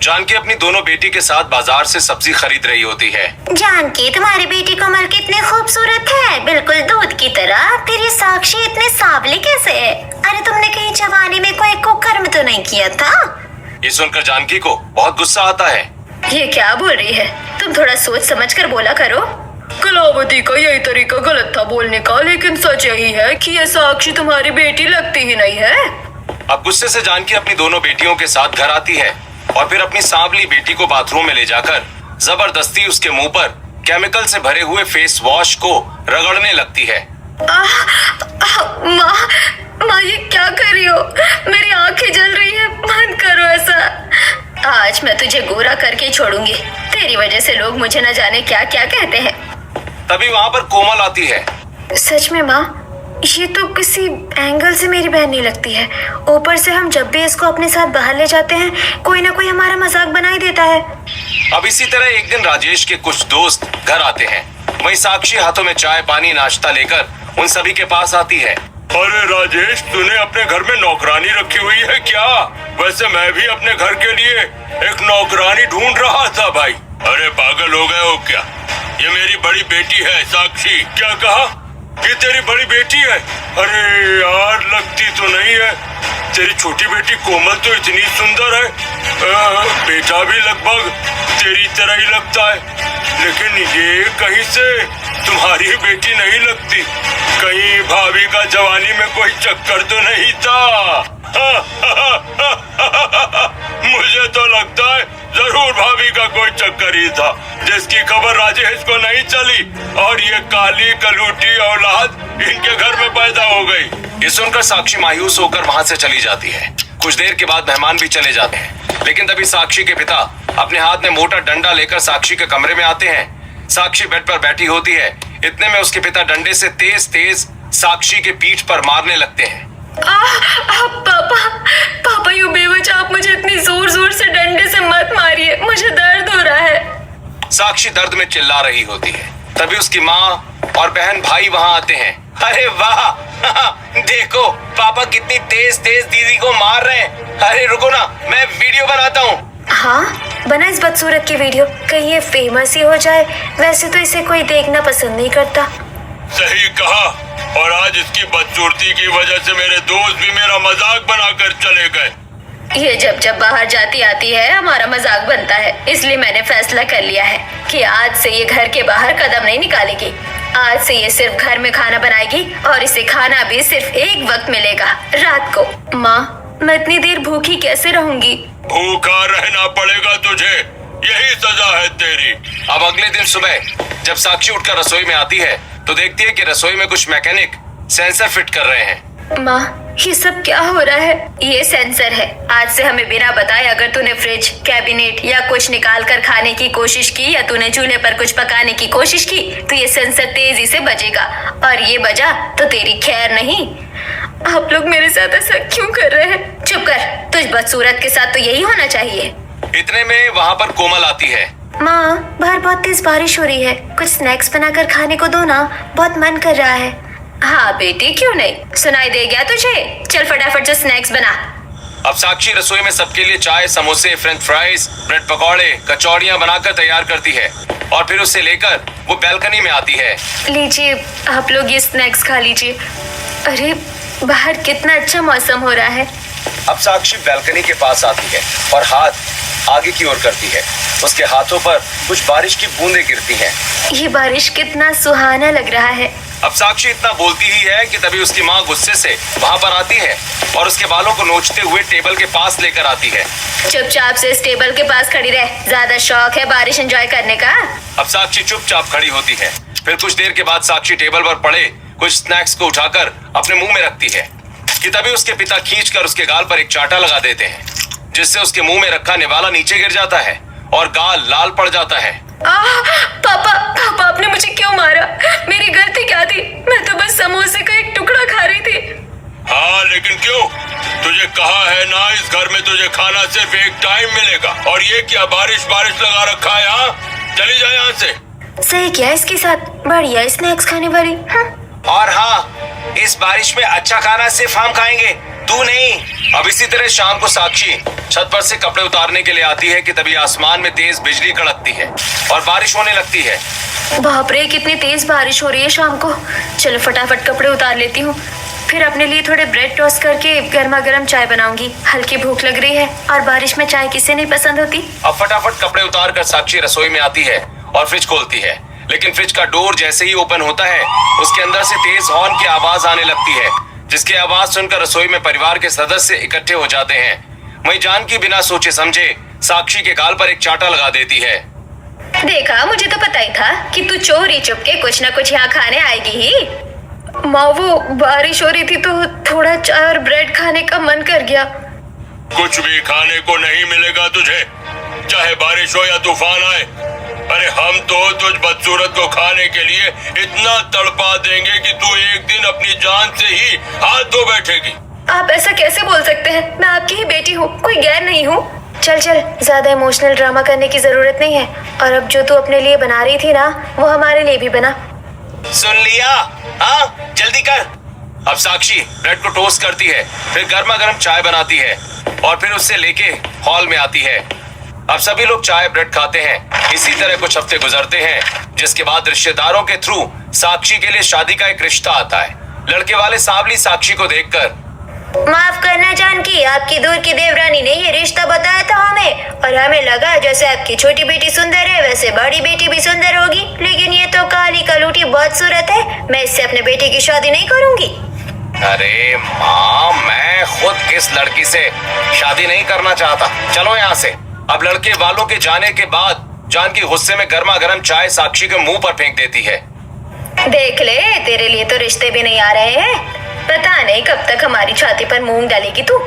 जानकी अपनी दोनों बेटी के साथ बाजार से सब्जी खरीद रही होती है। जानकी, तुम्हारी बेटी कमर कितनी खूबसूरत है, बिल्कुल दूध की तरह। तेरी साक्षी इतनी सांवली कैसे है? अरे तुमने कहीं जवानी में कोई कुकर्म तो नहीं किया था? ये सुनकर जानकी को बहुत गुस्सा आता है। ये क्या बोल रही है? तुम थोड़ा सोच समझ कर बोला करो। कलावती का यही तरीका गलत था बोलने का, लेकिन सच यही है कि ये साक्षी तुम्हारी बेटी लगती ही नहीं है। अब गुस्से से जानकी अपनी दोनों बेटियों के साथ घर आती है और फिर अपनी सांवली बेटी को बाथरूम में ले जाकर जबरदस्ती उसके मुंह पर केमिकल से भरे हुए फेस वॉश को रगड़ने लगती है। माँ ये क्या कर रही हो? मेरी आंखें जल रही है, बंद करो ऐसा। आज मैं तुझे गोरा करके ही छोड़ूंगी। तेरी वजह से लोग मुझे न जाने क्या क्या कहते हैं। तभी वहाँ पर कोमल आती है। सच में माँ, ये तो किसी एंगल से मेरी बहन नहीं लगती है। ऊपर से हम जब भी इसको अपने साथ बाहर ले जाते हैं, कोई ना कोई हमारा मजाक बना ही देता है। अब इसी तरह एक दिन राजेश के कुछ दोस्त घर आते हैं। वहीं साक्षी हाथों में चाय पानी नाश्ता लेकर उन सभी के पास आती है। अरे राजेश, तूने अपने घर में नौकरानी रखी हुई है क्या? वैसे मैं भी अपने घर के लिए एक नौकरानी ढूंढ रहा था भाई। अरे पागल हो गए हो क्या? ये मेरी बड़ी बेटी है साक्षी। क्या कहा? ये तेरी बड़ी बेटी है? अरे यार, लगती तो नहीं है। तेरी छोटी बेटी कोमल तो इतनी सुंदर है, बेटा भी लगभग तेरी तरह ही लगता है, लेकिन ये कहीं से तुम्हारी बेटी नहीं लगती। कहीं भाभी का जवानी में कोई चक्कर तो नहीं था? मुझे तो लगता है जरूर भाभी का कोई चक्कर ही था, जिसकी खबर राजेश को नहीं चली और ये काली कलूटी औलाद इनके घर में पैदा हो गई। ये सुनकर साक्षी मायूस होकर वहाँ से चली जाती है। कुछ देर के बाद मेहमान भी चले जाते हैं, लेकिन तभी साक्षी के पिता अपने हाथ में मोटा डंडा लेकर साक्षी के कमरे में आते हैं। साक्षी बेड पर बैठी होती है। इतने में उसके पिता डंडे से तेज तेज साक्षी के पीठ पर मारने लगते हैं। पापा यू बेवजह आप मुझे इतनी जोर जोर से डंडे से मत मारिए, मुझे दर्द हो रहा है। साक्षी दर्द में चिल्ला रही होती है। तभी उसकी माँ और बहन भाई वहाँ आते हैं। अरे वाह, देखो पापा कितनी तेज तेज दीदी को मार रहे हैं। अरे रुको ना, मैं वीडियो बनाता हूँ। हाँ, बना इस बदसूरत की वीडियो, कहीं ये फेमस ही हो जाए। वैसे तो इसे कोई देखना पसंद नहीं करता। सही कहा, और आज इसकी बदसूरती की वजह से मेरे दोस्त भी मेरा मजाक बनाकर चले गए। ये जब जब बाहर जाती आती है हमारा मजाक बनता है, इसलिए मैंने फैसला कर लिया है कि आज से ये घर के बाहर कदम नहीं निकालेगी। आज से ये सिर्फ घर में खाना बनाएगी और इसे खाना भी सिर्फ एक वक्त मिलेगा, रात को। माँ, मैं इतनी देर भूखी कैसे रहूंगी? भूखा रहना पड़ेगा तुझे, यही सजा है तेरी। अब अगले दिन सुबह जब साक्षी उठकर रसोई में आती है तो देखती है कि रसोई में कुछ मैकेनिक सेंसर फिट कर रहे हैं। माँ, ये सब क्या हो रहा है? ये सेंसर है। आज से हमें बिना बताए अगर तूने फ्रिज, कैबिनेट या कुछ निकाल कर खाने की कोशिश की या तूने चूल्हे पर कुछ पकाने की कोशिश की तो ये सेंसर तेजी से बजेगा, और ये बजा तो तेरी खैर नहीं। आप लोग मेरे साथ ऐसा क्यों कर रहे हैं? चुप कर, तुझ बदसूरत के साथ तो यही होना चाहिए। इतने में वहाँ पर कोमल आती है। माँ, बाहर बहुत तेज बारिश हो रही है, कुछ स्नैक्स बनाकर खाने को दो ना, बहुत मन कर रहा है। हाँ बेटी, क्यों नहीं, सुनाई दे गया तुझे? चल फटाफट से स्नैक्स बना। अब साक्षी रसोई में सबके लिए चाय, समोसे, फ्रेंच फ्राइज, ब्रेड पकौड़े, कचौड़ियाँ बनाकर तैयार करती है और फिर उसे लेकर वो बैल्कनी में आती है। लीजिए, आप लोग ये स्नैक्स खा लीजिए। अरे बाहर कितना अच्छा मौसम हो रहा है। अब साक्षी बैल्कनी के पास आती है और हाथ आगे की ओर करती है। उसके हाथों पर कुछ बारिश की बूंदें गिरती हैं। ये बारिश कितना सुहाना लग रहा है। अब साक्षी इतना बोलती ही है कि तभी उसकी माँ गुस्से से वहाँ पर आती है और उसके बालों को नोचते हुए टेबल के पास लेकर आती है। चुपचाप से इस टेबल के पास खड़ी रह, ज्यादा शौक है बारिश एंजॉय करने का। अब साक्षी चुपचाप खड़ी होती है। फिर कुछ देर के बाद साक्षी टेबल पर पड़े कुछ स्नैक्स को उठाकर अपने मुंह में रखती है कि तभी उसके पिता खींचकर उसके गाल पर एक चांटा लगा देते हैं, जिससे उसके मुंह में रखा निवाला नीचे गिर जाता है और गाल लाल पड़ जाता है। पापा, आपने मुझे क्यों मारा? मेरी गलती क्या थी? मैं तो बस समोसे का एक टुकड़ा खा रही थी। हाँ, लेकिन क्यों? तुझे कहा है ना, इस घर में तुझे खाना सिर्फ एक टाइम मिलेगा, और ये क्या बारिश लगा रखा है? यहाँ चली जाए यहाँ से। सही किया इसके साथ, बढ़िया स्नैक्स खाने वाली। और हाँ, इस बारिश में अच्छा खाना सिर्फ हम खाएंगे, तू नहीं। अब इसी तरह शाम को साक्षी छत पर से कपड़े उतारने के लिए आती है कि तभी आसमान में तेज बिजली कड़कती है और बारिश होने लगती है। बाप रे, कितनी तेज बारिश हो रही है शाम को। चलो फटाफट कपड़े उतार लेती हूँ, फिर अपने लिए थोड़े ब्रेड टोस्ट करके गर्मा गर्म चाय बनाऊंगी। हल्की भूख लग रही है और बारिश में चाय किसे नहीं पसंद होती। अब फटाफट कपड़े उतार कर साक्षी रसोई में आती है और फ्रिज खोलती है, लेकिन फ्रिज का डोर जैसे ही ओपन होता है उसके अंदर से तेज हॉर्न की आवाज आने लगती है, जिसकी आवाज सुनकर रसोई में परिवार के सदस्य इकट्ठे हो जाते हैं। वहीं जानकी बिना सोचे समझे साक्षी के गाल पर एक चांटा लगा देती है। देखा, मुझे तो पता ही था कि तू चोरी चुपके कुछ ना कुछ यहाँ खाने आएगी ही। माँ, वो बारिश हो रही थी तो थोड़ा चाय और ब्रेड खाने का मन कर गया। कुछ भी खाने को नहीं मिलेगा तुझे, चाहे बारिश हो या तूफान आए। अरे हम तो तुझ बदसूरत को खाने के लिए इतना तड़पा देंगे कि तू एक दिन अपनी जान से ही हाथ धो बैठेगी। आप ऐसा कैसे बोल सकते हैं? मैं आपकी ही बेटी हूँ, कोई गैर नहीं हूँ। चल चल, ज्यादा इमोशनल ड्रामा करने की जरूरत नहीं है। और अब जो तू अपने लिए बना रही थी ना, वो हमारे लिए भी बना। सुन लिया? हाँ, जल्दी कर। अब साक्षी ब्रेड को टोस्ट करती है, फिर गर्मा गर्म चाय बनाती है और फिर उससे लेके हॉल में आती है। अब सभी लोग चाय ब्रेड खाते हैं। इसी तरह कुछ हफ्ते गुजरते हैं, जिसके बाद रिश्तेदारों के थ्रू साक्षी के लिए शादी का एक रिश्ता आता है। लड़के वाले सांवली साक्षी को देखकर, माफ करना जानकी, आपकी दूर की देवरानी ने ये रिश्ता बताया था हमें, और हमें लगा जैसे आपकी छोटी बेटी सुंदर है वैसे बड़ी बेटी भी सुंदर होगी, लेकिन ये तो काली कलूटी बदसूरत है। मैं इससे अपने बेटे की शादी नहीं करूंगी। अरे माँ, मैं खुद इस लड़की से शादी नहीं करना चाहता, चलो यहाँ से। अब लड़के वालों के जाने के बाद जानकी गुस्से में गर्मा गर्म चाय साक्षी के मुंह पर फेंक देती है। देख ले, तेरे लिए तो रिश्ते भी नहीं आ रहे हैं। पता नहीं कब तक हमारी छाती पर मूंग डालेगी तू।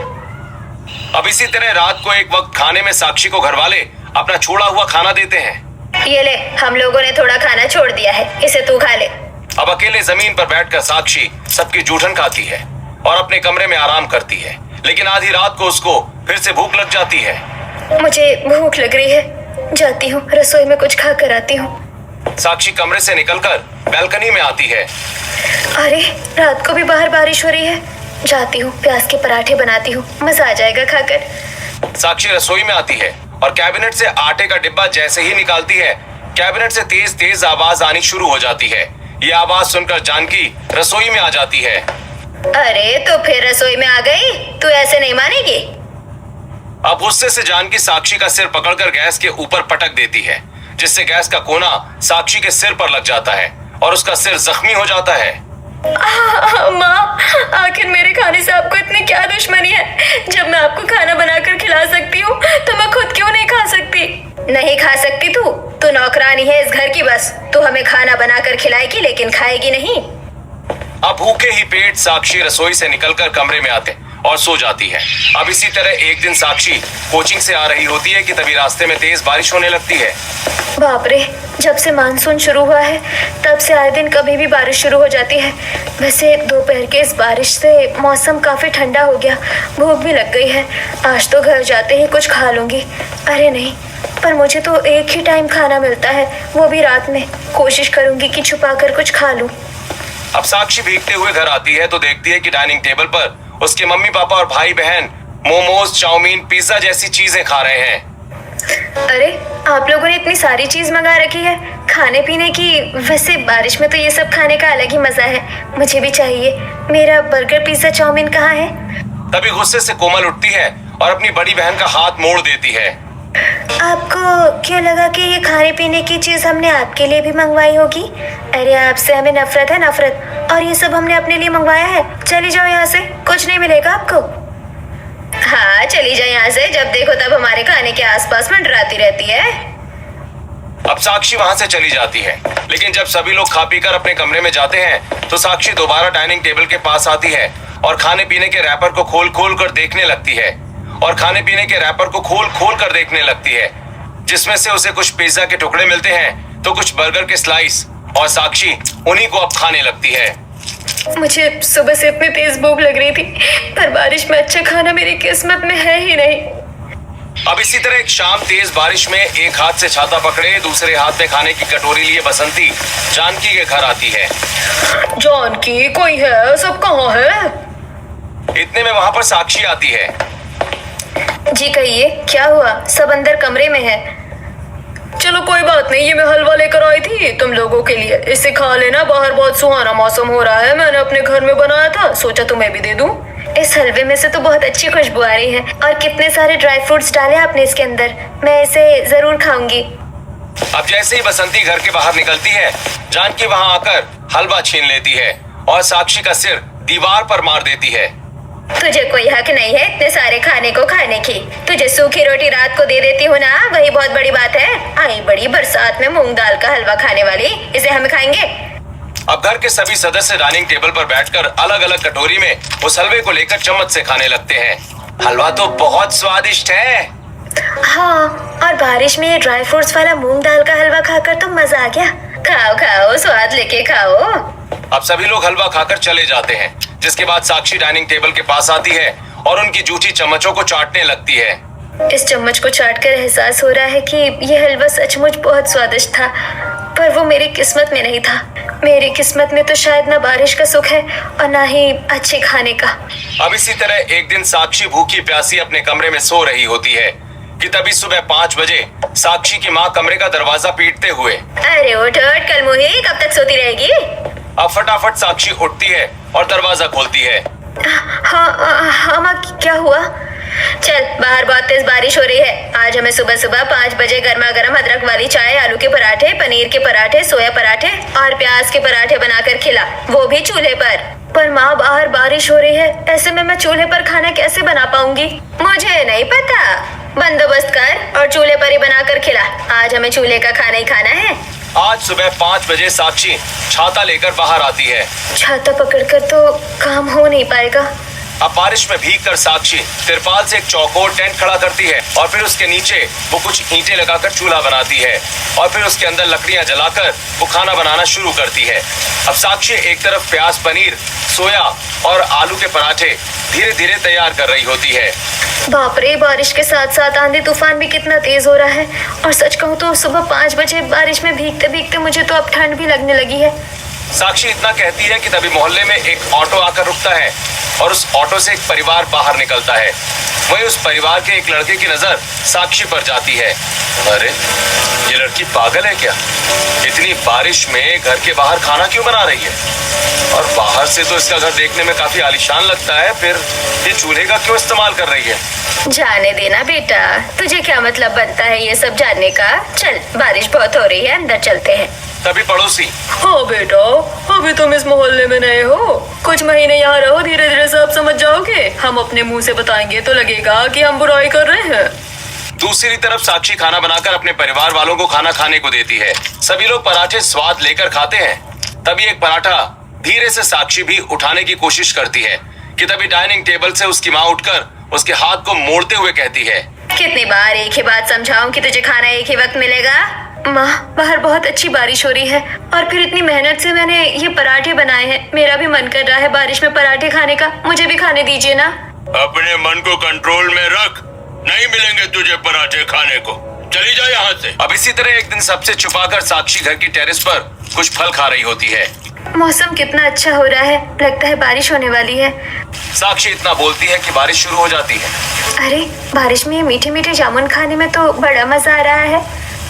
अब इसी तरह रात को एक वक्त खाने में साक्षी को घर वाले अपना छोड़ा हुआ खाना देते हैं। ये ले, हम लोगों ने थोड़ा खाना छोड़ दिया है, इसे तू खा ले। अब अकेले जमीन पर बैठकर साक्षी सबकी जूठन खाती है और अपने कमरे में आराम करती है, लेकिन आधी रात को उसको फिर से भूख लग जाती है। मुझे भूख लग रही है, जाती हूँ रसोई में कुछ खा कर आती हूँ। साक्षी कमरे से निकलकर बैल्कनी में आती है। अरे, रात को भी बाहर बारिश हो रही है। जाती हूँ प्याज के पराठे बनाती हूँ, मजा आ जाएगा खाकर। साक्षी रसोई में आती है और कैबिनेट से आटे का डिब्बा जैसे ही निकालती है, कैबिनेट से तेज तेज आवाज आनी शुरू हो जाती है। ये आवाज सुनकर जानकी रसोई में आ जाती है। अरे, तो फिर रसोई में आ गई? तू ऐसे नहीं मानेगी। अब गुस्से से जानकी साक्षी का सिर पकड़कर गैस के ऊपर पटक देती है, जिससे गैस का कोना साक्षी के सिर पर लग जाता है और उसका सिर जख्मी हो जाता है। माँ, आखिर मेरे खाने से आपको इतनी क्या दुश्मनी है? जब मैं आपको खाना बनाकर खिला सकती हूँ तो मैं खुद क्यों नहीं खा सकती? नहीं खा सकती तू नौकरानी है इस घर की, बस तू हमें खाना बनाकर खिलाएगी लेकिन खाएगी नहीं। अब भूखे ही पेट साक्षी रसोई से निकलकर कमरे में आते और सो जाती है। अब इसी तरह एक दिन साक्षी कोचिंग से आ रही होती है कि तभी रास्ते में तेज बारिश होने लगती है। बाप रे, जब से मानसून शुरू हुआ है तब से आए दिन कभी भी बारिश शुरू हो जाती है। वैसे दोपहर के इस बारिश से मौसम काफी ठंडा हो गया, भूख भी लग गई है। आज तो घर जाते ही कुछ खा लूंगी। अरे नहीं, पर मुझे तो एक ही टाइम खाना मिलता है, वो भी रात में। कोशिश करूंगी कि छुपा कर कुछ खा लूं। अब साक्षी भीगते हुए घर आती है तो देखती है कि डाइनिंग टेबल पर उसके मम्मी पापा और भाई बहन मोमोज, चाउमीन, पिज्जा जैसी चीजें खा रहे हैं। अरे, आप लोगों ने इतनी सारी चीज मंगा रखी है खाने पीने की। वैसे बारिश में तो ये सब खाने का अलग ही मजा है, मुझे भी चाहिए। मेरा बर्गर, पिज्जा, चाउमीन कहाँ है? तभी गुस्से से कोमल उठती है और अपनी बड़ी बहन का हाथ मोड़ देती है। आपको क्यों लगा कि ये खाने पीने की चीज हमने आपके लिए भी मंगवाई होगी? अरे आपसे हमें नफरत है, नफरत। और ये सब हमने अपने लिए मंगवाया है। चली जाओ यहाँ से, कुछ नहीं मिलेगा आपको। हाँ, चली जाए यहाँ से, जब देखो तब हमारे खाने के आसपास मंडराती रहती है। अब साक्षी वहां से चली जाती है, लेकिन जब सभी लोग खा पीकर अपने कमरे में जाते हैं तो साक्षी दोबारा डाइनिंग टेबल के पास आती है और खाने पीने के रैपर को खोल खोल कर देखने लगती है जिसमें से उसे कुछ पिज्जा के टुकड़े मिलते हैं तो कुछ बर्गर के स्लाइस, और साक्षी उन्हीं को अब खाने लगती है। मुझे सुबह से इतनी तेज भूख लग रही थी, पर बारिश में अच्छा खाना मेरी किस्मत में है ही नहीं। अब इसी तरह एक शाम तेज बारिश में एक हाथ से छाता पकड़े दूसरे हाथ में खाने की कटोरी लिए बसंती जानकी के घर आती है। जानकी, कोई है? सब कहाँ है? इतने में वहां पर साक्षी आती है। जी कहिए, क्या हुआ? सब अंदर कमरे में है। चलो कोई बात नहीं, ये मैं हलवा लेकर आई थी तुम लोगों के लिए, इसे खा लेना। बाहर बहुत सुहाना मौसम हो रहा है, मैंने अपने घर में बनाया था, सोचा तुम्हें भी दे दूं। इस हलवे में से तो बहुत अच्छी खुशबू आ रही है और कितने सारे ड्राई फ्रूट्स डाले आपने इसके अंदर। मैं इसे जरूर खाऊंगी। अब जैसे ही बसंती घर के बाहर निकलती है, जानकी वहां आकर हलवा छीन लेती है और साक्षी का सिर दीवार पर मार देती है। तुझे कोई हक नहीं है इतने सारे खाने को खाने की। तुझे सूखी रोटी रात को दे देती हूँ ना, वही बहुत बड़ी बात है। आई बड़ी बरसात में मूंग दाल का हलवा खाने वाली, इसे हम खाएंगे। अब घर के सभी सदस्य डाइनिंग टेबल पर बैठकर अलग अलग कटोरी में उस हलवे को लेकर चम्मच से खाने लगते हैं। हलवा तो बहुत स्वादिष्ट है। हाँ, और बारिश में ये ड्राई फ्रूट्स वाला मूंग दाल का हलवा खाकर तो मजा आ गया। खाओ खाओ, स्वाद लेके खाओ। अब सभी लोग हलवा खाकर चले जाते हैं, जिसके बाद साक्षी डाइनिंग टेबल के पास आती है और उनकी जूठी चम्मचों को चाटने लगती है। इस चम्मच को चाटकर एहसास हो रहा है कि यह हलवा सचमुच बहुत स्वादिष्ट था, पर वो मेरी किस्मत में नहीं था। मेरी किस्मत में तो शायद ना बारिश का सुख है और ना ही अच्छे खाने का। अब इसी तरह एक दिन साक्षी भूखी प्यासी अपने कमरे में सो रही होती है कि तभी सुबह 5 बजे साक्षी की माँ कमरे का दरवाजा पीटते हुए, अरे उठ उठ कलमुही, कब तक सोती रहेगी? अब फटाफट साक्षी उठती है और दरवाजा खोलती है। हाँ माँ, क्या हुआ? चल, बाहर बहुत तेज बारिश हो रही है। आज हमें सुबह सुबह 5 बजे गर्मा गर्म अदरक वाली चाय, आलू के पराठे, पनीर के पराठे, सोया पराठे और प्याज के पराठे बनाकर खिला, वो भी चूल्हे पर। पर माँ, बाहर बारिश हो रही है, ऐसे में मैं चूल्हे पर खाना कैसे बना पाऊंगी? मुझे नहीं पता, बंदोबस्त कर और चूल्हे पर ही बनाकर खिला। आज हमें चूल्हे का खाना ही खाना है। आज सुबह 5 बजे साक्षी छाता लेकर बाहर आती है। छाता पकड़कर तो काम हो नहीं पाएगा। अब बारिश में भीगकर साक्षी तिरपाल से एक चौकोर टेंट खड़ा करती है और फिर उसके नीचे वो कुछ ईंटें लगाकर चूल्हा बनाती है और फिर उसके अंदर लकड़ियां जलाकर वो खाना बनाना शुरू करती है। अब साक्षी एक तरफ प्याज, पनीर, सोया और आलू के पराठे धीरे धीरे तैयार कर रही होती है। बाप रे, बारिश के साथ साथ आंधी तूफान भी कितना तेज हो रहा है। और सच कहूँ तो सुबह 5 बजे बारिश में भीगते भीगते मुझे तो अब ठंड भी लगने लगी है। साक्षी इतना कहती है कि तभी मोहल्ले में एक ऑटो आकर रुकता है और उस ऑटो से एक परिवार बाहर निकलता है। वहीं उस परिवार के एक लड़के की नजर साक्षी पर जाती है। अरे, ये लड़की पागल है क्या? इतनी बारिश में घर के बाहर खाना क्यों बना रही है? और बाहर से तो इसका घर देखने में काफी आलीशान लगता है, फिर ये चूल्हे का क्यों इस्तेमाल कर रही है? जाने देना बेटा, तुझे क्या मतलब बनता है ये सब जानने का? चल, बारिश बहुत हो रही है, अंदर चलते हैं। तभी पड़ोसी, हाँ बेटा, अभी तुम इस मोहल्ले में नए हो, कुछ महीने यहाँ रहो, धीरे धीरे सब समझ जाओगे। हम अपने मुंह से बताएंगे तो लगेगा कि हम बुराई कर रहे हैं। दूसरी तरफ साक्षी खाना बनाकर अपने परिवार वालों को खाना खाने को देती है। सभी लोग पराठे स्वाद लेकर खाते हैं। तभी एक पराठा धीरे से साक्षी भी उठाने की कोशिश करती है कि तभी डाइनिंग टेबल से उसकी माँ उठकर उसके हाथ को मोड़ते हुए कहती है, कितनी बार एक ही बात समझाऊं कि तुझे खाना एक ही वक्त मिलेगा? माँ, बाहर बहुत अच्छी बारिश हो रही है और फिर इतनी मेहनत से मैंने ये पराठे बनाए हैं। मेरा भी मन कर रहा है बारिश में पराठे खाने का, मुझे भी खाने दीजिए ना। अपने मन को कंट्रोल में रख, नहीं मिलेंगे तुझे पराठे खाने को, चली जा यहाँ से। अब इसी तरह एक दिन सबसे छुपाकर साक्षी घर की टेरेस पर कुछ फल खा रही होती है। मौसम कितना अच्छा हो रहा है, लगता है बारिश होने वाली है। साक्षी इतना बोलती है कि बारिश शुरू हो जाती है। अरे, बारिश में मीठे मीठे जामुन खाने में तो बड़ा मजा आ रहा है।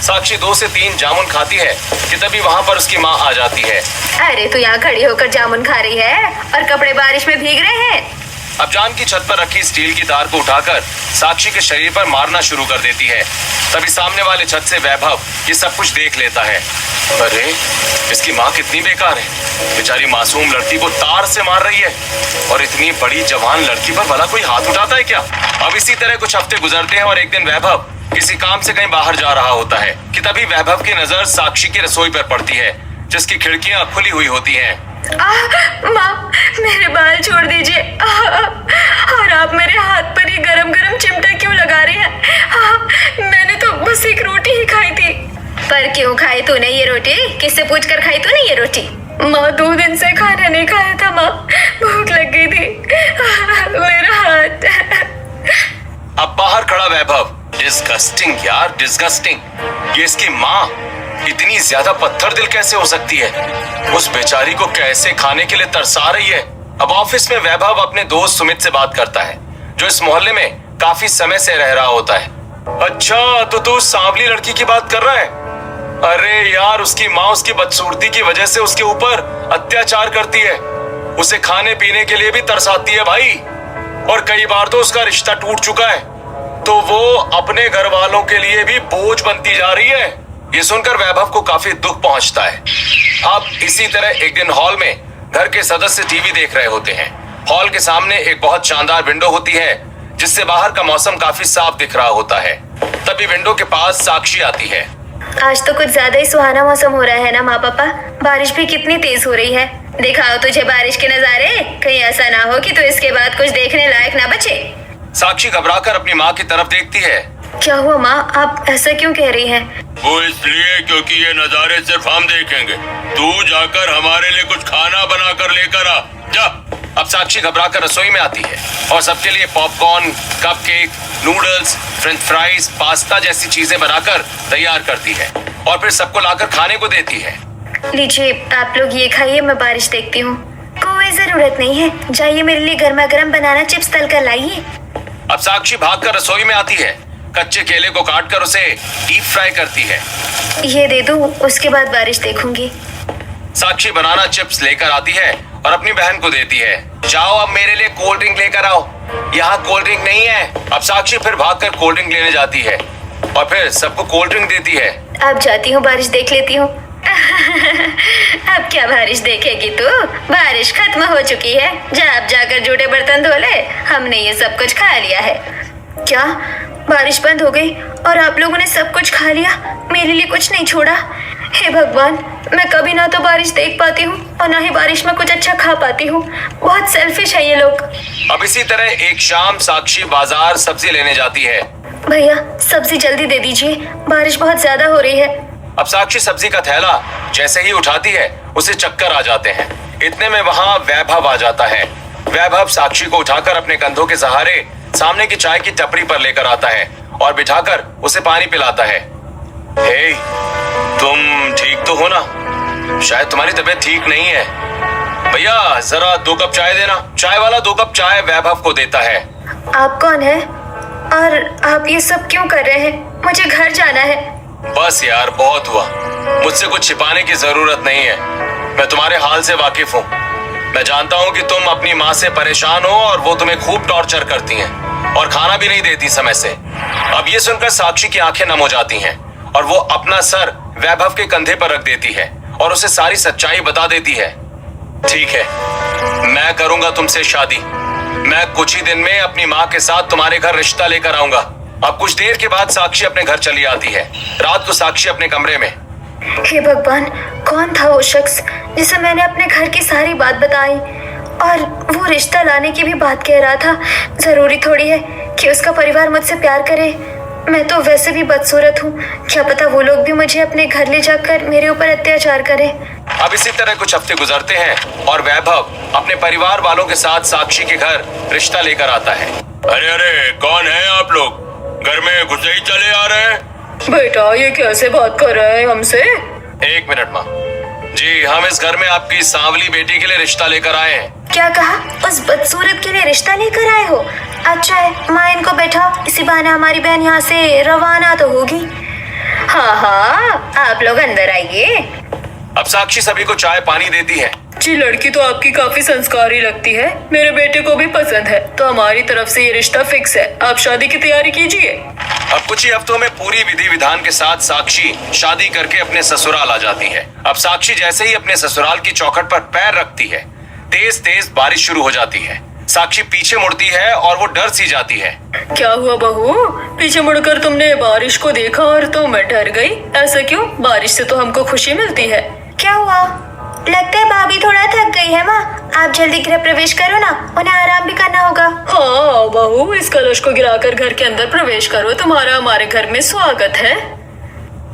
साक्षी 2 से 3 जामुन खाती है कि तभी वहाँ पर उसकी माँ आ जाती है। अरे, तू यहाँ खड़ी होकर जामुन खा रही है और कपड़े बारिश में भीग रहे हैं। अब जान की छत पर रखी स्टील की तार को उठाकर साक्षी के शरीर पर मारना शुरू कर देती है। तभी सामने वाले छत से वैभव ये सब कुछ देख लेता है। अरे, इसकी माँ कितनी बेकार है, बेचारी मासूम लड़की को तार से मार रही है और इतनी बड़ी जवान लड़की पर भला कोई हाथ उठाता है क्या? अब इसी तरह कुछ हफ्ते गुजरते हैं और एक दिन वैभव किसी काम से कहीं बाहर जा रहा होता है कि तभी वैभव की नजर साक्षी की रसोई पर पड़ती है, जिसकी खिड़कियां खुली हुई होती हैं। माँ, मेरे बाल छोड़ दीजिए। और आप मेरे हाथ पर ये गरम गरम चिमटा क्यों लगा रहे हैं? मैंने तो बस एक रोटी ही खाई थी। पर क्यों खाई तूने ये रोटी? किससे पूछकर खाई तूने ये रोटी? माँ, 2 दिन से खाना नहीं खाया था माँ, भूख लग गई थी। मेरा हाथ। अब बाहर खड़ा वैभव, डिस्गस्टिंग यार, डिस्गस्टिंग। ये इसकी माँ इतनी ज्यादा पत्थर दिल कैसे हो सकती है? उस बेचारी को कैसे खाने के लिए तरसा रही है। अब ऑफिस में वैभव अपने दोस्त सुमित से बात करता है, जो इस मोहल्ले में काफी समय से रह रहा होता है। अच्छा, तो तू उस सांवली लड़की की बात कर रहा है? अरे यार, उसकी माँ उसकी बदसूरती की वजह से उसके ऊपर अत्याचार करती है, उसे खाने पीने के लिए भी तरसाती है भाई, और कई बार तो उसका रिश्ता टूट चुका है, तो वो अपने घर वालों के लिए भी बोझ बनती जा रही है। ये सुनकर वैभव को काफी दुख पहुंचता है। अब इसी तरह एक दिन हॉल में घर के सदस्य टीवी देख रहे होते हैं। हॉल के सामने एक बहुत शानदार विंडो होती है, जिससे बाहर का मौसम काफी साफ दिख रहा होता है। तभी विंडो के पास साक्षी आती है। आज तो कुछ ज्यादा ही सुहाना मौसम हो रहा है ना माँ पापा। बारिश भी कितनी तेज हो रही है। दिखाओ तुझे बारिश के नजारे, कहीं ऐसा ना हो कि तू इसके बाद कुछ देखने लायक ना बचे। साक्षी घबराकर अपनी माँ की तरफ देखती है। क्या हुआ माँ, आप ऐसा क्यों कह रही हैं? वो इसलिए क्योंकि ये नजारे सिर्फ हम देखेंगे। तू जाकर हमारे लिए कुछ खाना बना कर लेकर आ जा। अब साक्षी घबराकर रसोई में आती है और सबके लिए popcorn, cupcake, noodles, French fries, pasta जैसी चीजें बनाकर तैयार करती है और फिर सबको लाकर खाने को देती है। लीजिए आप लोग ये खाइए, मैं बारिश देखती हूँ। कोई जरूरत नहीं है, जाइए मेरे लिए गर्मा गर्म बनाना चिप्स तल कर लाइए। अब साक्षी भागकर रसोई में आती है, कच्चे केले को काटकर उसे डीप फ्राई करती है। ये दे दो, उसके बाद बारिश देखूंगी। साक्षी बनाना चिप्स लेकर आती है और अपनी बहन को देती है। जाओ अब मेरे लिए कोल्ड ड्रिंक लेकर आओ, यहाँ कोल्ड ड्रिंक नहीं है। अब साक्षी फिर भागकर कोल्ड ड्रिंक लेने जाती है और फिर सबको कोल्ड ड्रिंक देती है। अब जाती हूँ, बारिश देख लेती हूँ। अब क्या बारिश देखेगी तू? बारिश खत्म हो चुकी है, जा अब जाकर जूठे बर्तन धो ले, हमने ये सब कुछ खा लिया है। क्या बारिश बंद हो गई और आप लोगों ने सब कुछ खा लिया, मेरे लिए कुछ नहीं छोड़ा? हे भगवान, मैं कभी ना तो बारिश देख पाती हूँ और ना ही बारिश में कुछ अच्छा खा पाती हूँ। बहुत सेल्फिश है ये लोग। अब इसी तरह एक शाम साक्षी बाजार सब्जी लेने जाती है। भैया सब्जी जल्दी दे दीजिए, बारिश बहुत ज्यादा हो रही है। अब साक्षी सब्जी का थैला जैसे ही उठाती है उसे चक्कर आ जाते हैं। इतने में वहाँ वैभव आ जाता है। वैभव साक्षी को उठाकर अपने कंधों के सहारे सामने की चाय की टपरी पर लेकर आता है और बिठाकर उसे पानी पिलाता है। हे, तुम ठीक तो हो ना? शायद तुम्हारी तबीयत ठीक नहीं है। भैया जरा 2 कप चाय देना। चाय वाला 2 कप चाय वैभव को देता है। आप कौन है और आप ये सब क्यों कर रहे हैं? मुझे घर जाना है। बस यार, बहुत हुआ। मुझसे कुछ छिपाने की जरूरत नहीं है, मैं तुम्हारे हाल से वाकिफ हूँ। मैं जानता हूँ कि तुम अपनी माँ से परेशान हो और वो तुम्हें खूब टॉर्चर करती हैं और खाना भी नहीं देती समय से। अब ये सुनकर साक्षी की आंखें नम हो जाती हैं और वो अपना सर वैभव के कंधे पर रख देती है और उसे सारी सच्चाई बता देती है। ठीक है, मैं करूंगा तुमसे शादी। मैं कुछ ही दिन में अपनी माँ के साथ तुम्हारे घर रिश्ता लेकर आऊंगा। अब कुछ देर के बाद साक्षी अपने घर चली आती है। रात को साक्षी अपने कमरे में। हे भगवान, कौन था वो शख्स जिसे मैंने अपने घर की सारी बात बताई और वो रिश्ता लाने की भी बात कह रहा था? जरूरी थोड़ी है कि उसका परिवार मुझसे प्यार करे। मैं तो वैसे भी बदसूरत हूँ, क्या पता वो लोग भी मुझे अपने घर ले जाकर मेरे ऊपर अत्याचार करें। अब इसी तरह कुछ हफ्ते गुजरते हैं और वैभव अपने परिवार वालों के साथ साक्षी के घर रिश्ता लेकर आता है। अरे अरे, कौन है आप लोग? घर में घुसे ही चले आ रहे हैं। बेटा ये कैसे बात कर रहे हैं हमसे? 1 मिनट माँ जी, हम इस घर में आपकी सांवली बेटी के लिए रिश्ता लेकर आए हैं। क्या कहा? उस बदसूरत के लिए रिश्ता लेकर आए हो? अच्छा है, माँ इनको बैठाओ, इसी बहाने हमारी बहन यहाँ से रवाना तो होगी। हाँ हाँ, आप लोग अंदर आइए। अब साक्षी सभी को चाय पानी देती है। जी, लड़की तो आपकी काफी संस्कारी लगती है, मेरे बेटे को भी पसंद है, तो हमारी तरफ से ये रिश्ता फिक्स है। आप शादी की तैयारी कीजिए। अब कुछ ही हफ्तों में पूरी विधि विधान के साथ साक्षी शादी करके अपने ससुराल आ जाती है। अब साक्षी जैसे ही अपने ससुराल की चौखट पर पैर रखती है, तेज तेज बारिश शुरू हो जाती है। साक्षी पीछे मुड़ती है और वो डर सी जाती है। क्या हुआ बहू? पीछे मुड़कर तुमने बारिश को देखा और तो मैं डर गई। ऐसा क्यों? बारिश से तो हमको खुशी मिलती है। क्या हुआ? लगता है भाभी थोड़ा थक गई है माँ, आप जल्दी गृह प्रवेश करो ना, उन्हें आराम भी करना होगा। हाँ बहू, इस कलश को गिराकर घर के अंदर प्रवेश करो, तुम्हारा हमारे घर में स्वागत है।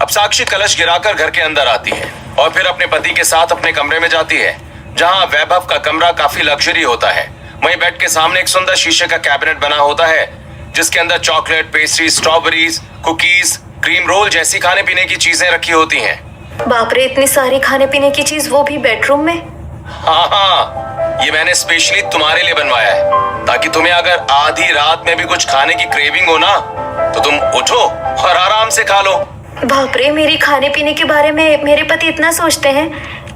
अब साक्षी कलश गिराकर घर के अंदर आती है और फिर अपने पति के साथ अपने कमरे में जाती है, जहाँ वैभव का कमरा काफी लग्जरी होता है। वहीं बेड के सामने एक सुंदर शीशे का कैबिनेट बना होता है, जिसके अंदर chocolate, pastry, strawberries, cookies, cream roll जैसी खाने पीने की चीजें रखी होती हैं। बाप रे, इतनी सारी खाने पीने की चीज, वो भी बेडरूम में? हाँ हाँ, ये मैंने स्पेशली तुम्हारे लिए बनवाया है, ताकि तुम्हें अगर आधी रात में भी कुछ खाने की क्रेविंग हो ना, तो तुम उठो और आराम से खा लो। बाप रे, मेरी खाने पीने के बारे में मेरे पति इतना सोचते हैं।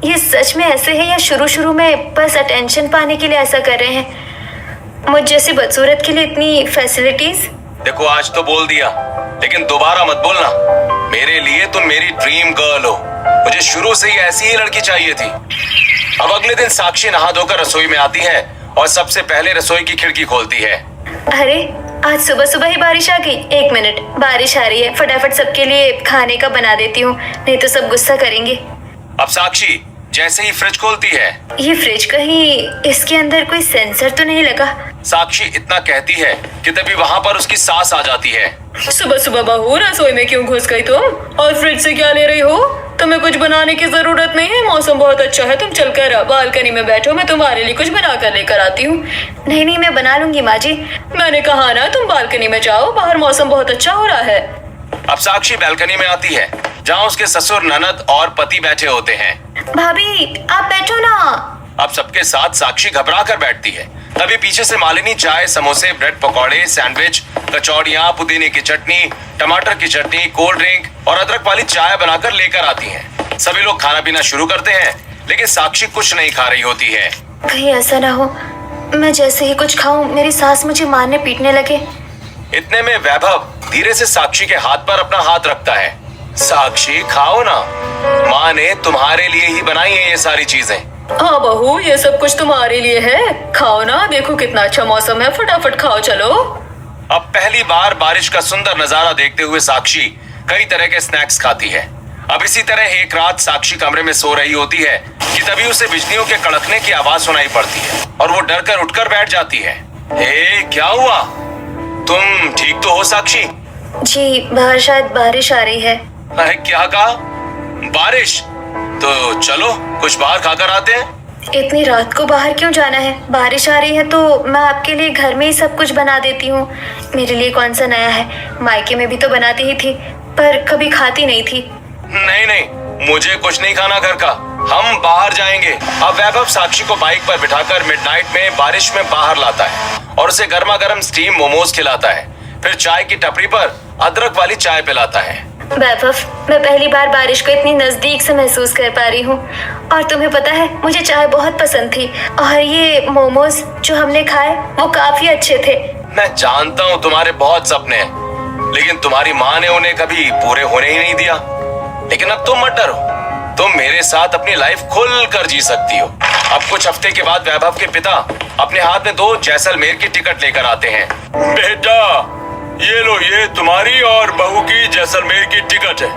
ये सच में ऐसे है या शुरू शुरू में बस अटेंशन पाने के लिए ऐसा कर रहे हैं? मुझ जैसी बदसूरत के लिए इतनी फैसिलिटीज। देखो, आज तो बोल दिया, लेकिन दोबारा मत बोलना। मेरे लिए तुम मेरी ड्रीम गर्ल हो। मुझे शुरू से ही ऐसी ही लड़की चाहिए थी। अब अगले दिन साक्षी नहा धोकर रसोई में आती है और सबसे पहले रसोई की खिड़की खोलती है। अरे, आज सुबह सुबह ही बारिश आ गई। एक मिनट, बारिश आ रही है, फटाफट सबके लिए खाने का बना देती हूँ, नहीं तो सब गुस्सा करेंगे। अब साक्षी जैसे ही फ्रिज खोलती है, ये फ्रिज कहीं इसके अंदर कोई सेंसर तो नहीं लगा? साक्षी इतना कहती है कि तभी वहाँ पर उसकी सास आ जाती है। सुबह सुबह बहू रसोई में क्यों घुस गई तुम? और फ्रिज से क्या ले रही हो? तुम्हें कुछ बनाने की जरूरत नहीं है, मौसम बहुत अच्छा है, तुम चलकर बालकनी में बैठो, मैं तुम्हारे लिए कुछ बना कर लेकर आती हूँ। नहीं नहीं, मैं बना लूंगी माँ जी। मैंने कहा ना, तुम बालकनी में जाओ, बाहर मौसम बहुत अच्छा हो रहा है। अब साक्षी बालकनी में आती है, जहाँ उसके ससुर, ननद और पति बैठे होते हैं। भाभी, आप बैठो ना। अब सबके साथ साक्षी घबरा कर बैठती है। तभी पीछे से मालिनी चाय, समोसे, ब्रेड पकौड़े, सैंडविच, कचौड़ियाँ, पुदीने की चटनी, टमाटर की चटनी, कोल्ड ड्रिंक और अदरक वाली चाय बनाकर लेकर आती हैं। सभी लोग खाना पीना शुरू करते हैं, लेकिन साक्षी कुछ नहीं खा रही होती है। कहीं ऐसा ना हो मैं जैसे ही कुछ खाऊं मेरी सास मुझे मारने पीटने लगे। इतने में वैभव धीरे से साक्षी के हाथ पर अपना हाथ रखता है। साक्षी, खाओ ना, माँ ने तुम्हारे लिए ही बनाई है ये सारी चीजें। हाँ बहू, ये सब कुछ तुम्हारे लिए है, खाओ ना, देखो कितना अच्छा मौसम है, फटाफट खाओ चलो। अब पहली बार बारिश का सुंदर नजारा देखते हुए साक्षी कई तरह के स्नैक्स खाती है। अब इसी तरह एक रात साक्षी कमरे में सो रही होती है कि तभी उसे बिजलियों के कड़कने की आवाज सुनाई पड़ती है और वो डर कर उठकर बैठ जाती है। हे, क्या हुआ? तुम ठीक तो हो साक्षी? जी, बाहर शायद बारिश आ रही है। अरे क्या कहा? बारिश? तो चलो कुछ बाहर खाकर आते हैं। इतनी रात को बाहर क्यों जाना है? बारिश आ रही है तो मैं आपके लिए घर में ही सब कुछ बना देती हूँ। मेरे लिए कौन सा नया है, मायके में भी तो बनाती ही थी, पर कभी खाती नहीं थी। नहीं नहीं, मुझे कुछ नहीं खाना घर का, हम बाहर जाएंगे। अब वैभव साक्षी को बाइक पर बिठाकर मिडनाइट में बारिश में बाहर लाता है और उसे गर्मा गर्म स्टीम मोमोज खिलाता है। फिर चाय की टपरी पर अदरक वाली चाय पिलाता है। वैभव, मैं पहली बार बारिश को इतनी नजदीक से महसूस कर पा रही हूँ। और तुम्हें पता है, मुझे चाय बहुत पसंद थी और ये मोमोज जो हमने खाए वो काफी अच्छे थे। मैं जानता हूँ तुम्हारे बहुत सपने हैं, लेकिन तुम्हारी माँ ने उन्हें कभी पूरे होने ही नहीं दिया। लेकिन अब तुम मत डरो, तुम मेरे साथ अपनी लाइफ खुल कर जी सकती हो। अब कुछ हफ्ते के बाद वैभव के पिता अपने हाथ में 2 जैसलमेर की टिकट लेकर आते हैं। बेटा, ये लो, ये तुम्हारी और बहू की जैसलमेर की टिकट है।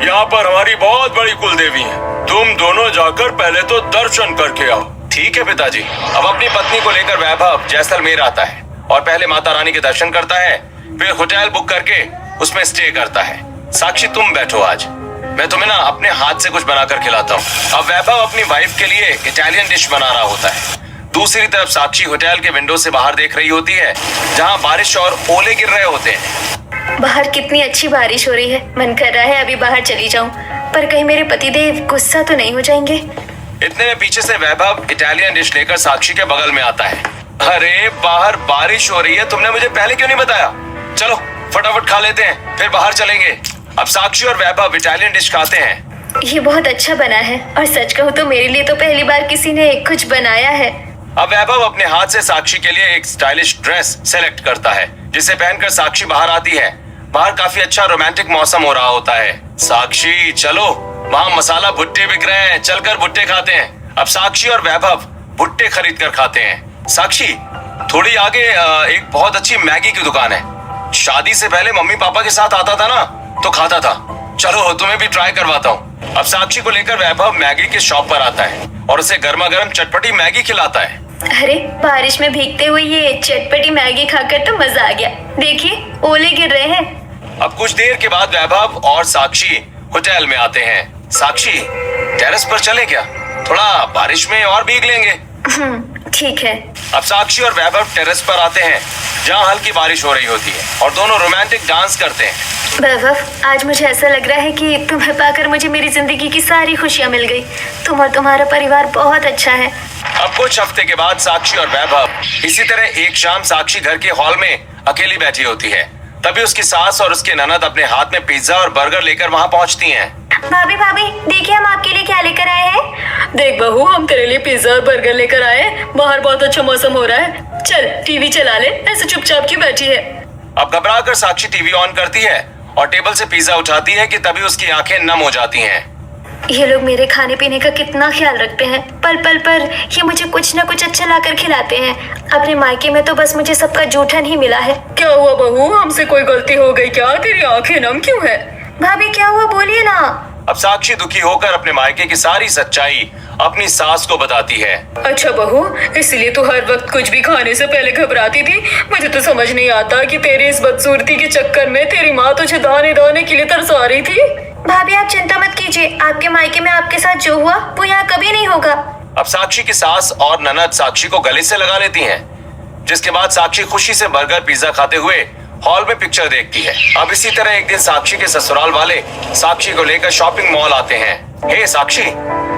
यहाँ पर हमारी बहुत बड़ी कुल देवी है, तुम दोनों जाकर पहले तो दर्शन करके आओ। ठीक है पिताजी। अब अपनी पत्नी को लेकर वैभव जैसलमेर आता है और पहले माता रानी के दर्शन करता है, फिर होटल बुक करके उसमें स्टे करता है। साक्षी, तुम बैठो, आज मैं तुम्हें ना अपने हाथ से कुछ बनाकर खिलाता हूँ। अब वैभव अपनी वाइफ के लिए इटालियन डिश बना रहा होता है। दूसरी तरफ साक्षी होटल के विंडो से बाहर देख रही होती है, जहाँ बारिश और ओले गिर रहे होते हैं। बाहर कितनी अच्छी बारिश हो रही है, मन कर रहा है अभी बाहर चली जाऊं, पर कहीं मेरे पतिदेव गुस्सा तो नहीं हो जाएंगे। इतने में पीछे से वैभव इटालियन डिश लेकर साक्षी के बगल में आता है। अरे, बाहर बारिश हो रही है, तुमने मुझे पहले क्यों नहीं बताया? चलो फटाफट खा लेते हैं, फिर बाहर चलेंगे। अब साक्षी और वैभव इटालियन डिश खाते हैं। ये बहुत अच्छा बना है और सच कहूँ तो मेरे लिए तो पहली बार किसी ने कुछ बनाया है। अब वैभव अपने हाथ से साक्षी के लिए एक स्टाइलिश ड्रेस सेलेक्ट करता है, जिसे पहनकर साक्षी बाहर आती है। बाहर काफी अच्छा रोमांटिक मौसम हो रहा होता है। साक्षी, चलो, वहाँ मसाला भुट्टे बिक रहे हैं, चलकर भुट्टे खाते हैं। अब साक्षी और वैभव भुट्टे खरीद कर खाते हैं। साक्षी, थोड़ी आगे एक बहुत अच्छी मैगी की दुकान है। शादी से पहले मम्मी पापा के साथ आता था ना, तो खाता था। चलो तुम्हें भी ट्राई करवाता हूँ। अब साक्षी को लेकर वैभव मैगी के शॉप पर आता है और उसे गर्मा गर्म चटपटी मैगी खिलाता है। अरे, बारिश में भीगते हुए ये चटपटी मैगी खाकर तो मजा आ गया। देखिए, ओले गिर रहे हैं। अब कुछ देर के बाद वैभव और साक्षी होटल में आते हैं। साक्षी, टेरेस पर चले क्या? थोड़ा बारिश में और भीग लेंगे। ठीक है। अब साक्षी और वैभव टेरेस पर आते हैं जहाँ हल्की बारिश हो रही होती है और दोनों रोमांटिक डांस करते हैं। वैभव, आज मुझे ऐसा लग रहा है कि तुम्हें पाकर मुझे मेरी जिंदगी की सारी खुशियाँ मिल गई। तुम और तुम्हारा परिवार बहुत अच्छा है। अब कुछ हफ्ते के बाद साक्षी और वैभव इसी तरह एक शाम साक्षी घर के हॉल में अकेली बैठी होती है। तभी उसकी सास और उसके ननद अपने हाथ में पिज्जा और बर्गर लेकर वहाँ पहुँचती हैं। भाभी भाभी देखिए हम आपके लिए क्या लेकर आए हैं। देख बहू, हम तेरे लिए पिज्जा और बर्गर लेकर आए हैं। बाहर बहुत अच्छा मौसम हो रहा है। चल टीवी चला ले, ऐसे चुपचाप क्यों बैठी है। अब घबरा कर साक्षी टीवी ऑन करती है और टेबल से पिज्जा उठाती है कि तभी उसकी आंखें नम हो जाती हैं। ये लोग मेरे खाने पीने का कितना ख्याल रखते हैं। पल पल पर ये मुझे कुछ न कुछ अच्छा लाकर खिलाते हैं। अपने मायके में तो बस मुझे सबका जूठन ही मिला है। क्या हुआ बहू, हमसे कोई गलती हो गई क्या? तेरी आंखें नम क्यों है? भाभी क्या हुआ बोलिए ना। अब साक्षी दुखी होकर अपने मायके की सारी सच्चाई अपनी सास को बताती है। अच्छा बहू, इसलिए तू हर वक्त कुछ भी खाने से पहले घबराती थी। मुझे तो समझ नहीं आता कि तेरी इस बदसूरती के चक्कर में तेरी माँ तुझे दाने दाने के लिए तरसा रही थी। भाभी आप चिंता मत कीजिए, आपके मायके में आपके साथ जो हुआ वो यहाँ कभी नहीं होगा। अब साक्षी की सास और ननद साक्षी को गले से लगा लेती हैं, जिसके बाद साक्षी खुशी से बर्गर पिज्जा खाते हुए हॉल में पिक्चर देखती है। अब इसी तरह एक दिन साक्षी के ससुराल वाले साक्षी को लेकर शॉपिंग मॉल आते हैं। हे साक्षी,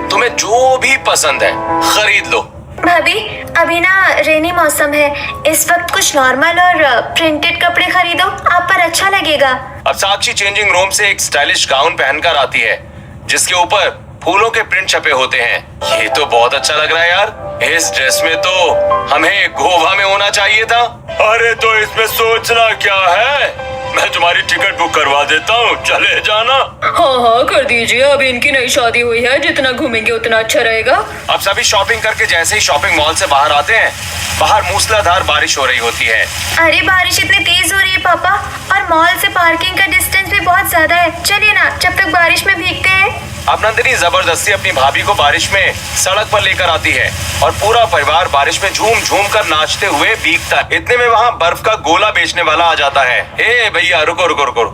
तुम्हें जो भी पसंद है खरीद लो। भाभी अभी ना रेनी मौसम है, इस वक्त कुछ नॉर्मल और प्रिंटेड कपड़े खरीदो, आप पर अच्छा लगेगा। अब साक्षी चेंजिंग रूम से एक स्टाइलिश गाउन पहनकर आती है जिसके ऊपर फूलों के प्रिंट छपे होते हैं। ये तो बहुत अच्छा लग रहा है यार, इस ड्रेस में तो हमें गोवा में होना चाहिए था। अरे तो इसमें सोचना क्या है, मैं तुम्हारी टिकट बुक करवा देता हूँ, चले जाना। हाँ हाँ कर दीजिए, अभी इनकी नई शादी हुई है, जितना घूमेंगे उतना अच्छा रहेगा। अब सभी शॉपिंग करके जैसे ही शॉपिंग मॉल से बाहर आते हैं, बाहर मूसलाधार बारिश हो रही होती है। अरे बारिश इतनी तेज हो रही है पापा, और मॉल से पार्किंग का डिस्टेंस भी बहुत ज्यादा है। चलिए ना जब तक बारिश में भीगते हैं। अब नंदिनी जबरदस्ती अपनी भाभी को बारिश में सड़क पर लेकर आती है और पूरा परिवार बारिश में झूम झूम कर नाचते हुए भीगता है। इतने में वहाँ बर्फ का गोला बेचने वाला आ जाता है। ए भैया रुको रुको रुको,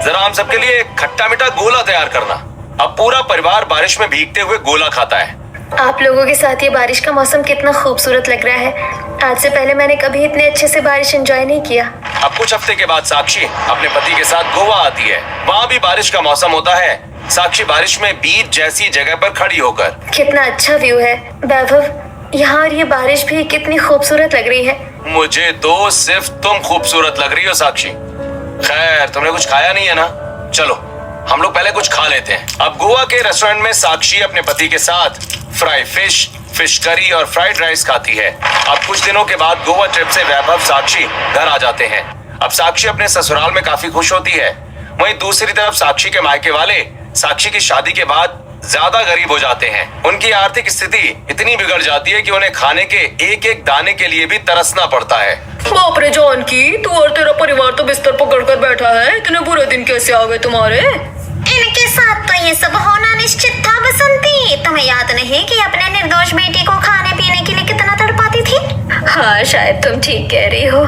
जरा हम सबके लिए खट्टा मीठा गोला तैयार करना। अब पूरा परिवार बारिश में भीगते हुए गोला खाता है। आप लोगों के साथ ये बारिश का मौसम कितना खूबसूरत लग रहा है। आज से पहले मैंने कभी इतने अच्छे से बारिश एंजॉय नहीं किया। अब कुछ हफ्ते के बाद साक्षी अपने पति के साथ गोवा आती है। वहाँ भी बारिश का मौसम होता है। साक्षी बारिश में बीच जैसी जगह पर खड़ी होकर, कितना अच्छा व्यू है वैभव, यहाँ और ये बारिश भी कितनी खूबसूरत लग रही है। मुझे तो सिर्फ तुम खूबसूरत लग रही हो साक्षी। खैर तुमने कुछ खाया नहीं है ना, चलो हम लोग पहले कुछ खा लेते हैं। अब गोवा के रेस्टोरेंट में साक्षी अपने पति के साथ फ्राई फिश, फिश करी और फ्राइड राइस खाती है। अब कुछ दिनों के बाद गोवा ट्रिप से वैभव साक्षी घर आ जाते हैं। अब साक्षी अपने ससुराल में काफी खुश होती है। वहीं दूसरी तरफ साक्षी के मायके वाले साक्षी की शादी के बाद ज्यादा गरीब हो जाते हैं। उनकी आर्थिक स्थिति इतनी बिगड़ जाती है कि उन्हें खाने के एक एक दाने के लिए भी तरसना पड़ता है। बाप रे जानकी, तू और तेरा परिवार तो बिस्तर पकड़ कर बैठा है। इतने बुरे दिन कैसे आ गए तुम्हारे? इनके साथ तो ये सब होना निश्चित था बसंती। तुम्हें याद नहीं कि अपने निर्दोष बेटी को खाने पीने के लिए कितना तड़पाती थी? हाँ शायद तुम ठीक कह रही हो,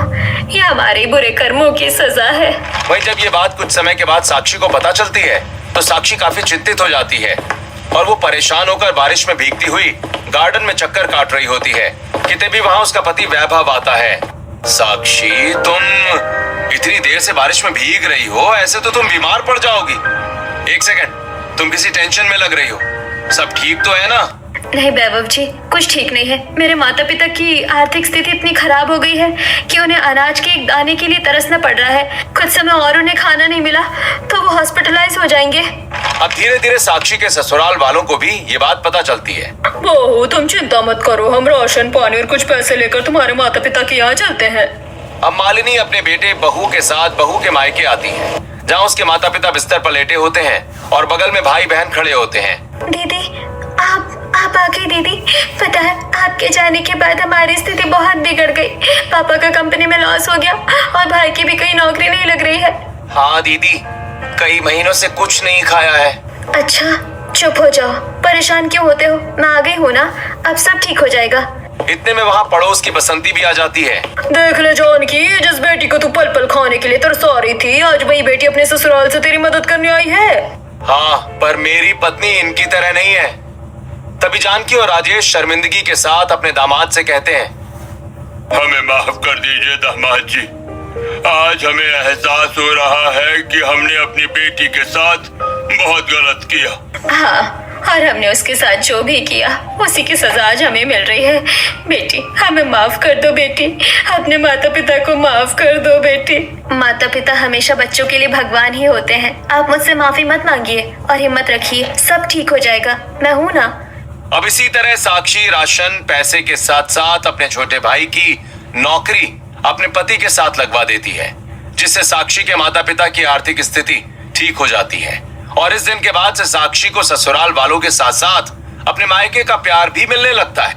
ये हमारे बुरे कर्मों की सजा है। वहीं जब ये बात कुछ समय के बाद साक्षी को पता चलती है तो साक्षी काफी चिंतित हो जाती है और वो परेशान होकर बारिश में भीगती हुई गार्डन में चक्कर काट रही होती है कि तभी वहाँ उसका पति वैभव आता है। साक्षी तुम इतनी देर से बारिश में भीग रही हो, ऐसे तो तुम बीमार पड़ जाओगी। एक सेकंड, तुम किसी टेंशन में लग रही हो, सब ठीक तो है ना? नहीं वैभव जी, कुछ ठीक नहीं है। मेरे माता पिता की आर्थिक स्थिति इतनी खराब हो गई है कि उन्हें अनाज के एक दाने के लिए तरसना पड़ रहा है। कुछ समय और उन्हें खाना नहीं मिला तो वो हॉस्पिटलाइज हो जाएंगे। अब धीरे धीरे साक्षी के ससुराल वालों को भी ये बात पता चलती है। बहू तुम चिंता मत करो, हम राशन पानी और कुछ पैसे लेकर तुम्हारे माता पिता के यहाँ चलते हैं। अब मालिनी अपने बेटे बहू के साथ बहू के मायके आती है, जहाँ उसके माता पिता बिस्तर पर लेटे होते हैं और बगल में भाई बहन खड़े होते हैं। दीदी आप आ गई दीदी। पता है आपके जाने के बाद हमारी स्थिति बहुत बिगड़ गई। पापा का कंपनी में लॉस हो गया और भाई की भी कहीं नौकरी नहीं लग रही है। हाँ दीदी, कई महीनों से कुछ नहीं खाया है। अच्छा चुप हो जाओ, परेशान क्यों होते हो, मैं आ गई हूँ ना, अब सब ठीक हो जाएगा। इतने में वहाँ पड़ोस की बसंती भी आ जाती है। देख ले जानकी, जिस बेटी को तू पल पल खाने के लिए तरसा रही थी, आज वही बेटी अपने ससुराल से तेरी मदद करने आई है। हाँ, पर मेरी पत्नी इनकी तरह नहीं है। तभी जानकी और राजेश शर्मिंदगी के साथ अपने दामाद से कहते हैं, हमें माफ कर दीजिए दामाद जी। आज हमें एहसास हो रहा है कि हमने अपनी बेटी के साथ बहुत गलत किया। हाँ, और हमने उसके साथ जो भी किया उसी की सजा आज हमें मिल रही है। बेटी, हमें माफ कर दो बेटी, अपने माता पिता को माफ कर दो बेटी। माता पिता हमेशा बच्चों के लिए भगवान ही होते हैं। आप मुझसे माफी मत मांगिए और हिम्मत रखिए, सब ठीक हो जाएगा, मैं हूँ ना। अब इसी तरह साक्षी राशन, पैसे के साथ साथ अपने छोटे भाई की नौकरी अपने पति के साथ लगवा देती है, जिससे साक्षी के माता पिता की आर्थिक स्थिति ठीक हो जाती है। और इस दिन के बाद से साक्षी को ससुराल वालों के साथ साथ अपने मायके का प्यार भी मिलने लगता है।